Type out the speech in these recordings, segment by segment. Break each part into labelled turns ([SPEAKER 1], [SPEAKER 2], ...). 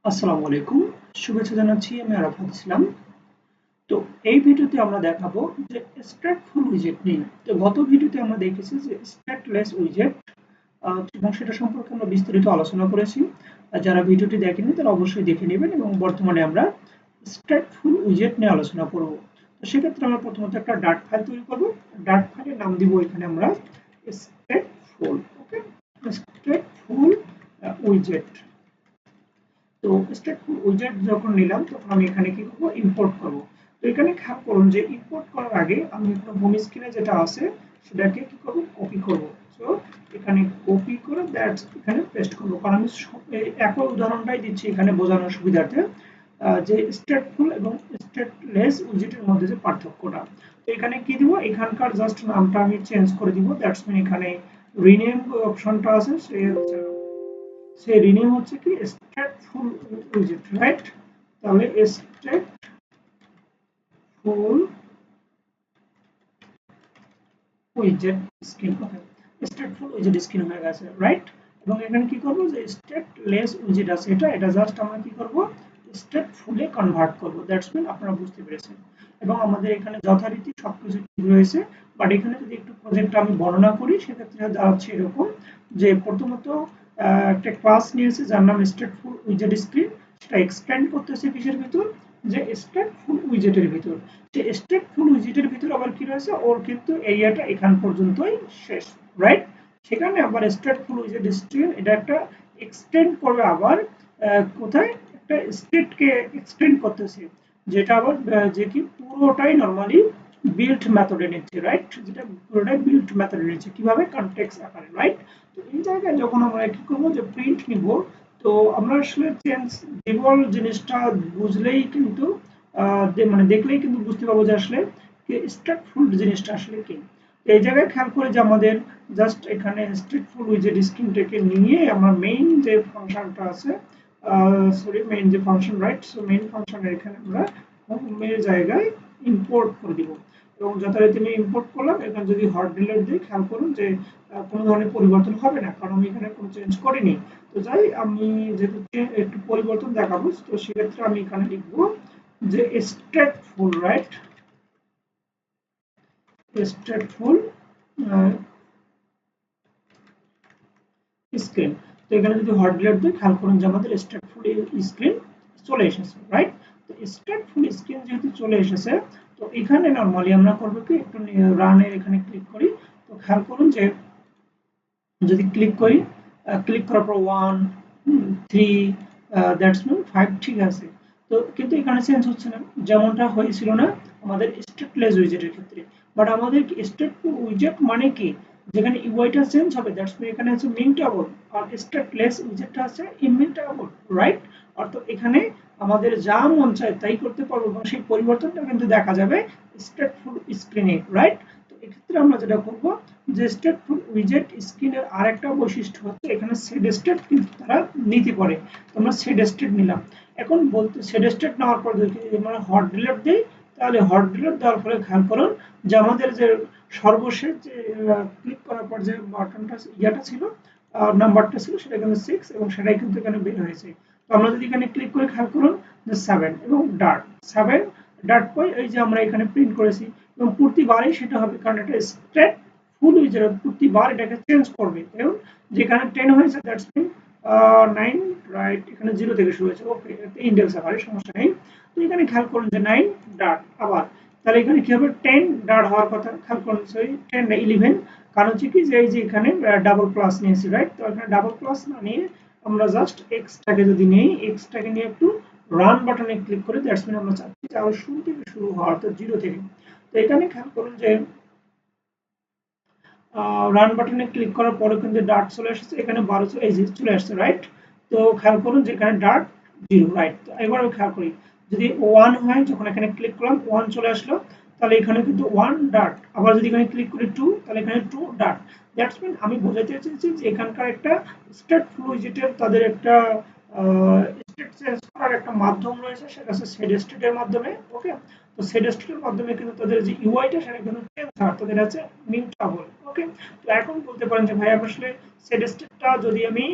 [SPEAKER 1] আসসালামু আলাইকুম। শুভেচ্ছা জানাচ্ছি। আমি আরাফাত ইসলাম। তো এই ভিডিওতে আমরা দেখাবো যে স্ট্যাটফুল উইজেট নিয়ে। তো গত ভিডিওতে আমরা দেখেছি যে স্ট্যাটলেস উইজেট এবং সেটা সম্পর্কে আমরা বিস্তারিত আলোচনা করেছি। যারা ভিডিওটি দেখেনি তারা অবশ্যই দেখে নেবেন এবং বর্তমানে আমরা স্ট্যাটফুল উইজেট নিয়ে আলোচনা করব। তো সেক্ষেত্রে আমরা প্রথমত একটা ডাট ফাইল তৈরি করব। ডাট ফাইলের নাম দিব এখানে আমরা স্ট্যাটফুল। ওকে, স্ট্যাটফুল উইজেট। তো স্ট্যাটফুল উইজেট যখন নিলাম তখন আমি এখানে কি করব, ইম্পোর্ট করব। তো এখানে খেয়াল করুন যে ইম্পোর্ট করার আগে আমি একটা হোম স্ক্রিনে যেটা আছে সেটাকে কি করব, কপি করব। সো এখানে কপি করে দ্যাটস এখানে পেস্ট করব, কারণ আমি এই একই উদাহরণটাই দিচ্ছি এখানে বোঝানোর সুবিধার্থে, যে স্ট্যাটফুল এবং স্ট্যাটলেস উইজেটের মধ্যে যে পার্থক্যটা। তো এখানে কি দিব, এখানকার জাস্ট নামটা আমি চেঞ্জ করে দিব। দ্যাটস মিন এখানে রিনেম অপশনটা আছে, সে রিনেম হচ্ছে কি স্ট্যাটফুল উইজেট, রাইট? তাহলে স্ট্যাটফুল উইজেট স্ক্রিন। ওকে, স্ট্যাটফুল উইজেট স্ক্রিন হয়ে গেছে, রাইট? এবং এখানে কি করব, যে স্ট্যাটলেস উইজেট আছে এটা জাস্ট আমরা কি করব, স্ট্যাটফুলে কনভার্ট করব। দ্যাটস মিন আপনারা বুঝতে পেরেছেন। এবং আমাদের এখানে যথারীতি সবকিছু ঠিক রয়েছে। বাট এখানে যদি একটু প্রজেক্টটা আমি বর্ণনা করি সেক্ষেত্রে দাঁড়াচ্ছে এরকম, যে প্রথমত একটা ক্লাস নিয়েছে যার নাম স্ট্যাটফুল উইজেট স্ক্রিন। সেটা এক্সটেন্ড করতেছে কিসের ভিতর, যে স্ট্যাটফুল উইজেটের ভিতর। যে স্ট্যাটফুল উইজেটের ভিতর আবার কি রয়েছে, ওর কিন্তু এরিয়াটা এখান পর্যন্তই শেষ, রাইট? সেখানে আবার স্ট্যাটফুল উইজেট স্ক্রিন এটা একটা এক্সটেন্ড করবে আবার কোথায়, একটা স্টেটকে এক্সটেন্ড করতেছে, যেটা আবার যে কি পুরোটাই নরমালি বিল্ট মেথডে নিচ্ছে, রাইট? যেটা পুরোটাই বিল্ট মেথডে নিচ্ছে কিভাবে, কনটেক্সট আকারে, রাইট? তো এই জায়গায় যখন আমরা কি করবো, যে প্রিন্ট নিব, তো আমরা আসলে চেঞ্জ কেবল জিনিসটা বুঝলেই কিন্তু মানে দেখলেই কিন্তু বুঝতে পারবো যে আসলে স্ট্যাটফুল জিনিসটা আসলে কি। এই জায়গায় খেয়াল করে যে আমাদের জাস্ট এখানে স্ট্যাটফুল উইজেট স্ক্রিনটাকে নিয়ে আমরা মেইন যে ফাংশনটা আছে, সরি মেইন যে ফাংশন, রাইট? সো মেইন ফাংশনের এখানে আমরা হোমের জায়গায় ইম্পোর্ট করে দিব। এবং যথারীতি আমি ইম্পোর্ট করলাম। এখানে যদি হট ডিলিট দিই, খেয়াল করুন যে কোনো ধরনের পরিবর্তন হবে না, কারণ আমি এখানে কোনো চেঞ্জ করিনি। তো যাই আমি যেহেতু একটু পরিবর্তন দেখাবো, তো সেক্ষেত্রে আমি এখানে লিখবো যে স্ট্যাটফুল, রাইট? স্ট্যাটফুল স্ক্রিন। তো এখানে যদি হট ডিলিট দিই, খেয়াল করুন যে আমাদের স্ট্যাটফুল স্ক্রিন চলে এসেছে, রাইট? তো স্ট্যাটফুল স্ক্রিন যেহেতু চলে এসেছে, তো এখানে নরমালি আমরা করবো কি, একটু রানের এখানে ক্লিক করি। তো খেয়াল করুন যে যদি ক্লিক করি, ক্লিক করার পর 1 3 দ্যাটস মিন 5 ঠিক আছে। তো কিন্তু এখানে চেঞ্জ হচ্ছে না, যেমনটা হয়েছিল না আমাদের স্ট্যাটলেস উইজেটের ক্ষেত্রে। বাট আমাদের স্ট্যাটফুল উইজেট মানে কি, যেখানে ইউআইটা চেঞ্জ হবে, দ্যাটস মিন এখানে আছে মিউটেবল, আর স্ট্যাটলেস উইজেটটা আছে ইমিউটেবল, রাইট? অর্থাৎ এখানে আমাদের যা মন চায় তাই করতে পারবো এবং সেই পরিবর্তনটা কিন্তু দেখা যাবে স্ট্যাটফুল স্ক্রিনে, রাইট? তো এক্ষেত্রে আমরা যেটা করবো, যে স্টেটফুল উইজেট স্ক্রিনের আরেকটা বৈশিষ্ট্য হচ্ছে এখানে সেড স্টেট কিন্তু তারা নিতে পারে। তো আমরা সেড স্টেট নিলাম। এখন বলতে সেড স্টেট নেওয়ার পর যদি আমরা হট ডিলিট দিই, তাহলে হট ডিলিট দেওয়ার ফলে খেয়াল করুন যে আমাদের যে সর্বশেষ যে ক্লিক করার পর যে বাটনটা ইয়াটা ছিল, নাম্বারটা ছিল, সেটা কিন্তু 6 এবং সেটাই কিন্তু এখানে বের হয়েছে। তো আমরা যদি এখানে ক্লিক করে খেয়াল করুন যে 7 এবং ডার্ট 7 ডার্ট কই, এই যে আমরা এখানে প্রিন্ট করেছি। এবং প্রতিবারই সেটা হবে, কারণ এটা স্ট্রেট ফুল উইজার প্রতিবার এটাকে চেঞ্জ করবে। এবং যেখানে 10 হয়েছে দ্যাটস মিন 9, রাইট? এখানে 0 থেকে শুরু হয়েছে, ওকে, ইন্ডেক্স আকারে সমস্যা নেই। তো এখানে খেয়াল করুন যে 9 ডার্ট আবার, তাহলে এখানে কি হবে, 10 ডার্ট হওয়ার কথা। খেয়াল করুন সরি 10 না 11, কারণ হচ্ছে কি যে এই যে এখানে ডাবল প্লাস নিয়েছি, রাইট? তো এখানে ডাবল প্লাস না নিয়ে আমরা জাস্ট এক্সটাকে যদি নেই, এক্সটাকে নিয়ে একটু রান বাটনে ক্লিক করে, দ্যাটস মিন আমরা চাচ্ছি যে আবার শুরু থেকে শুরু হওয়া, অর্থাৎ 0 থেকে। তো এখানে খেয়াল করুন যে রান বাটনে ক্লিক করার পরে কিন্তু ডার্ট চলে এসেছে, এখানে 12 এই যে চলে আসছে, রাইট? তো খেয়াল করুন যে এখানে ডার্ট 0, রাইট? তো এবার খেয়াল করি, যদি 1 হয়, যখন এখানে ক্লিক করলাম 1 চলে আসলো, তাহলে এখানে কিন্তু 1 ডার্ট। আবার যদি এখানে ক্লিক করি 2, তাহলে এখানে 2 ডার্ট। দ্যাটস মিন আমি বোঝাতে চাইছি যে এখানকার একটা স্টেট ফ্লুইডের তাদের একটা স্টেট চেঞ্জ করার একটা মাধ্যম রয়েছে, সেটা হচ্ছে সেড স্টেটের মাধ্যমে। ওকে, তো সেড স্টেটের মাধ্যমে কিন্তু তাদের যে ইউআইটা সেটা কিন্তু চেঞ্জ হয়, তাদের আছে মিউটেবল। ওকে, তো এখন বলতে পারেন যে ভাই আসলে সেড স্টেটটা যদি আমি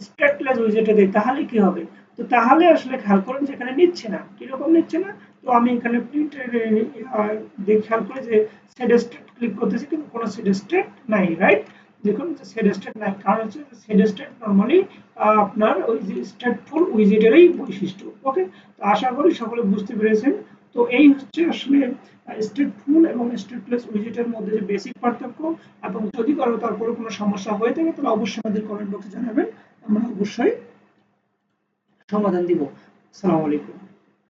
[SPEAKER 1] স্ট্যাটলেস উইজেটে দিই তাহলে কি হবে। তো তাহলে আসলে খেয়াল করেন যে এখানে নিচ্ছে না, কিরকম নিচ্ছে না। তো আমি এখানে প্রিন্টের দেখে খেয়াল করে যে সেড স্টেট ক্লিক করতেছি কিন্তু কোনো সেড স্টেট নাই, রাইট। দেখুন সেড স্টেট নাই, কারণ হচ্ছে সেড স্টেট নরমালি আপনার ওই যে স্টেটফুল উইজেটেরই বৈশিষ্ট্য। ওকে, তো আশা করি সকলে বুঝতে পেরেছেন। তো এই হচ্ছে আসলে স্টেটফুল এবং স্টেটলেস উইজেটের মধ্যে যে বেসিক পার্থক্য। এবং যদি কারো তারপরে কোনো সমস্যা হয়ে থাকে তাহলে অবশ্যই আমাদের কমেন্ট বক্সে জানাবেন, আমরা অবশ্যই সমাধান দিব। আসসালামু আলাইকুম।